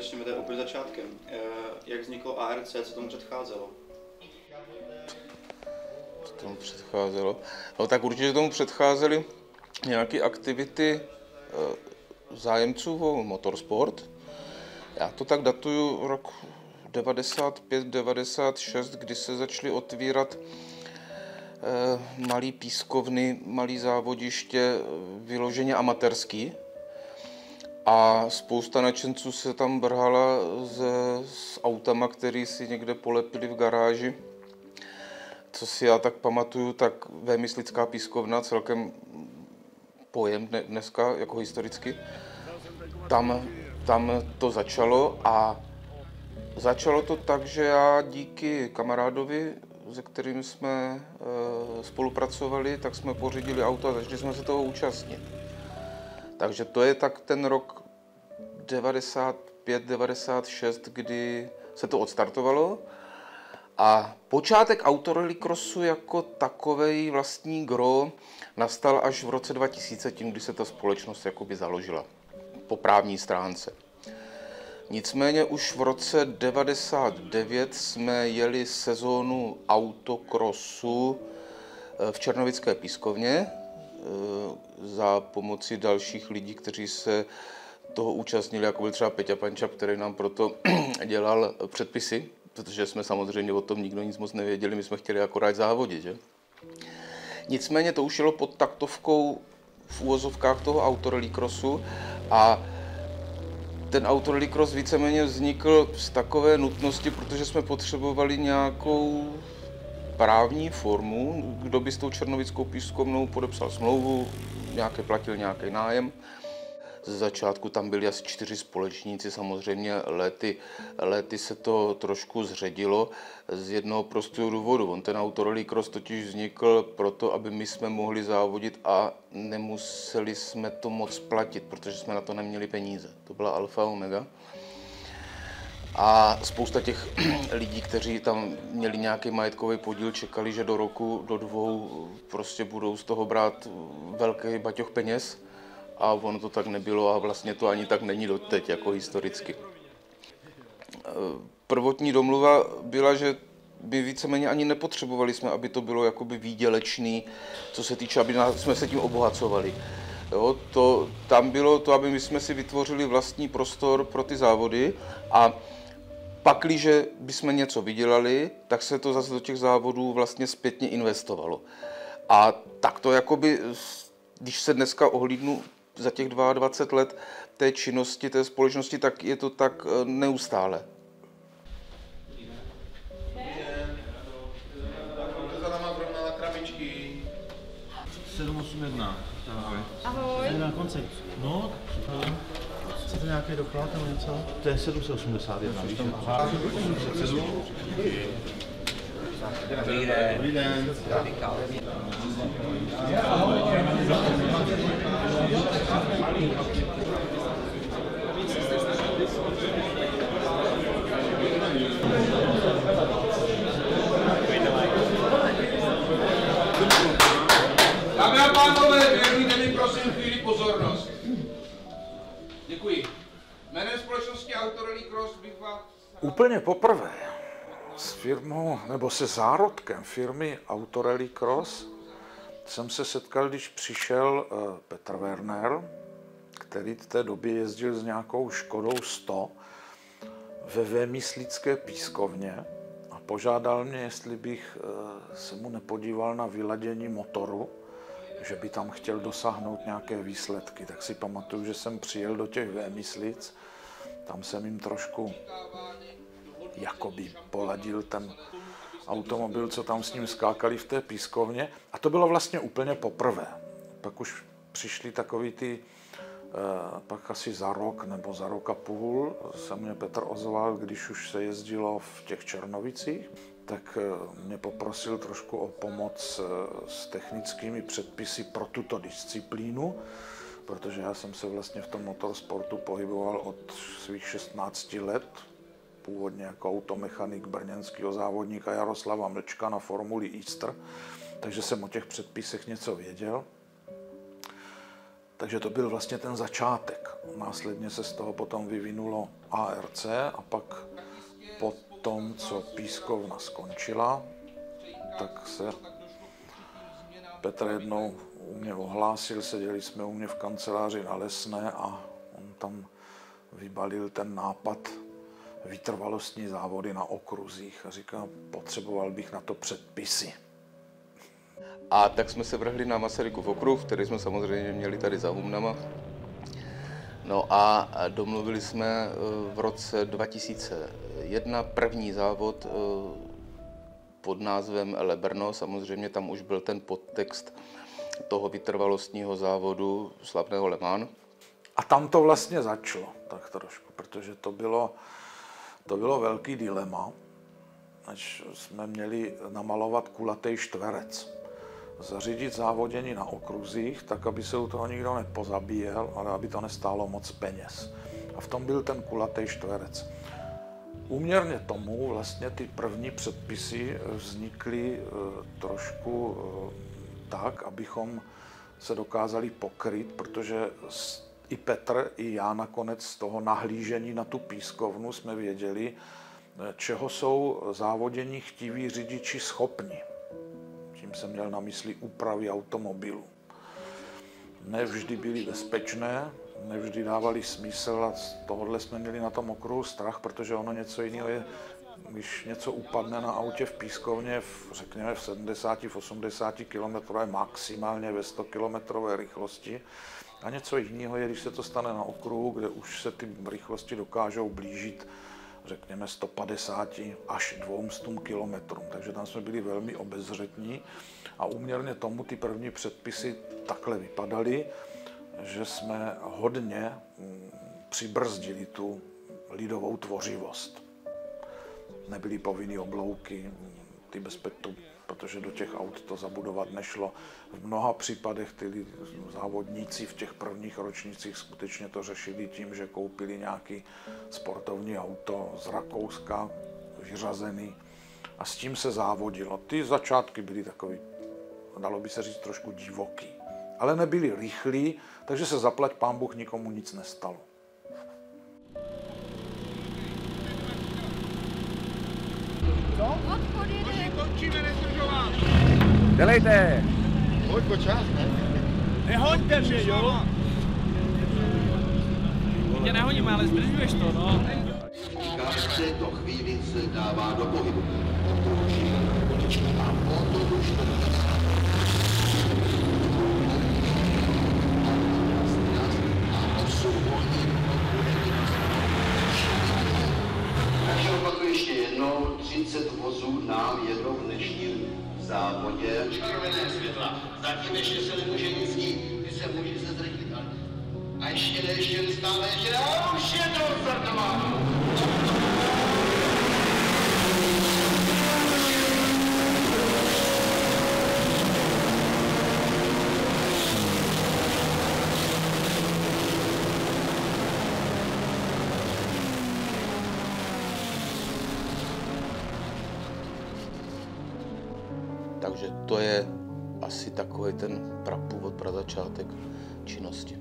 začneme tady úplně začátkem. Jak vzniklo ARC, co tomu předcházelo? Co tomu předcházelo? No tak určitě tomu předcházely nějaké aktivity zájemců o motorsport. Já to tak datuju rok 95-96, kdy se začaly otvírat malý pískovny, malý závodiště, vyloženě amatérský. A spousta nadšenců se tam brhala s autama, který si někde polepili v garáži. Co si já tak pamatuju, tak Vémyslická pískovna, celkem pojem dneska, jako historicky. Tam to začalo a začalo to tak, že já díky kamarádovi, se kterým jsme spolupracovali, tak jsme pořídili auto a začali jsme se toho účastnit. Takže to je tak ten rok 95-96, kdy se to odstartovalo. A počátek autorallycrossu jako takovej vlastní gro nastal až v roce 2000, tím, kdy se ta společnost jakoby založila po právní stránce. Nicméně už v roce 99 jsme jeli sezónu autocrossu v Černovické pískovně za pomoci dalších lidí, kteří se toho účastnili, jako byl třeba Peťa Pančap, který nám proto dělal předpisy, protože jsme samozřejmě o tom nikdo nic moc nevěděli, my jsme chtěli akorát závodit, že? Nicméně to už jelo pod taktovkou v úvozovkách toho autorallycrossu a ten autorallycross víceméně vznikl z takové nutnosti, protože jsme potřebovali nějakou právní formu, kdo by s tou Černovickou pískovnou podepsal smlouvu, platil nějaký nájem. Ze začátku tam byli asi 4 společníci, samozřejmě léty se to trošku zředilo z jednoho prostého důvodu. Ten autorallycross totiž vznikl proto, aby my jsme mohli závodit a nemuseli jsme to moc platit, protože jsme na to neměli peníze. To byla alfa omega. A spousta těch lidí, kteří tam měli nějaký majetkový podíl, čekali, že do roku, do 2 prostě budou z toho brát velký baťoch peněz. A ono to tak nebylo a vlastně to ani tak není doteď, jako historicky. Prvotní domluva byla, že by víceméně ani nepotřebovali jsme, aby to bylo jakoby výdělečný, co se týče, aby jsme se tím obohacovali. Jo, tam bylo to, aby my jsme si vytvořili vlastní prostor pro ty závody a pakliže bychom něco vydělali, tak se to zase do těch závodů vlastně zpětně investovalo. A tak to jakoby, když se dneska ohlídnu za těch 22 let té činnosti, té společnosti, tak je to tak neustále. Za náma zrovna na krabičky. 781. Ahoj. Ahoj. Na koncept. No, chcete nějaký doklad nebo něco? To je 781, víš? Aha. 707. Dobrý den. Dobrý den. Dámy a pánové, věnujte mi prosím chvíli pozornost. Děkuji. Jménem společnosti Autorallycross bych vás... Úplně poprvé s firmou, nebo se zárodkem firmy Autorallycross jsem se setkal, když přišel Petr Werner, který v té době jezdil s nějakou Škodou 100 ve Vémyslické pískovně a požádal mě, jestli bych se mu nepodíval na vyladění motoru, že by tam chtěl dosáhnout nějaké výsledky. Tak si pamatuju, že jsem přijel do těch Vémyslic, tam jsem jim trošku jakoby poladil ten automobil, co tam s ním skákali v té pískovně. A to bylo vlastně úplně poprvé. Pak už přišli takový ty, pak asi za rok nebo za rok a půl se mě Petr ozval, když už se jezdilo v těch Černovicích, tak mě poprosil trošku o pomoc s technickými předpisy pro tuto disciplínu, protože já jsem se vlastně v tom motorsportu pohyboval od svých 16 let, původně jako automechanik brněnského závodníka Jaroslava Mlčka na formuli Easter, takže jsem o těch předpisech něco věděl. Takže to byl vlastně ten začátek. Následně se z toho potom vyvinulo ARC a pak po tom, co pískovna skončila, tak se Petr jednou u mě ohlásil, seděli jsme u mě v kanceláři na Lesné a on tam vybalil ten nápad vytrvalostní závody na okruzích a říká, potřeboval bych na to předpisy. A tak jsme se vrhli na Masarykův okruh, který jsme samozřejmě měli tady za Humnama. No a domluvili jsme v roce 2001 první závod pod názvem Le Brno. Samozřejmě tam už byl ten podtext toho vytrvalostního závodu slavného Le Mans. A tam to vlastně začalo, tak trošku, protože to bylo velký dilema, až jsme měli namalovat kulatý čtverec. Zařídit závodění na okruzích, tak aby se u toho nikdo nepozabíjel, ale aby to nestálo moc peněz. A v tom byl ten kulatý čtverec. Úměrně tomu vlastně ty první předpisy vznikly trošku tak, abychom se dokázali pokryt, protože i Petr, i já nakonec z toho nahlížení na tu pískovnu jsme věděli, čeho jsou závodění chtiví řidiči schopni. Tím jsem měl na mysli úpravy automobilu. Nevždy byly bezpečné, nevždy dávali smysl a z tohohle jsme měli na tom okruhu strach, protože ono něco jiného je, když něco upadne na autě v pískovně, řekněme v 70, v 80 km maximálně ve 100 km rychlosti. A něco jiného je, když se to stane na okruhu, kde už se ty rychlosti dokážou blížit, řekněme 150 až 200 km. Takže tam jsme byli velmi obezřetní a úměrně tomu ty první předpisy takhle vypadaly, že jsme hodně přibrzdili tu lidovou tvořivost. Nebyly povinný oblouky, ty bezpečné, protože do těch aut to zabudovat nešlo. V mnoha případech ty závodníci v těch prvních ročnících skutečně to řešili tím, že koupili nějaký sportovní auto z Rakouska, vyřazený, a s tím se závodilo. Ty začátky byly takový, dalo by se říct, trošku divoký, ale nebyli rychlí, takže se zaplať pán Bůh nikomu nic nestalo. Končíme, nezdržovat. Dělejte! Pojď po čas, ne? Nehoďte mě, jo? Tě nehodíme, ale zdržuješ to, no. V této chvíli se dává do pohybu. A potom už to a 8 hodin. Takže opakuju ještě jednou, 30 vozů nám jedou v dnešním závodě. Červené světla, zatím ještě se nemůže nic dít, ty se může se zrychlit. A ještě stále, a už je to odstartováno. Takže to je asi takový ten prapůvod, prazačátek činnosti.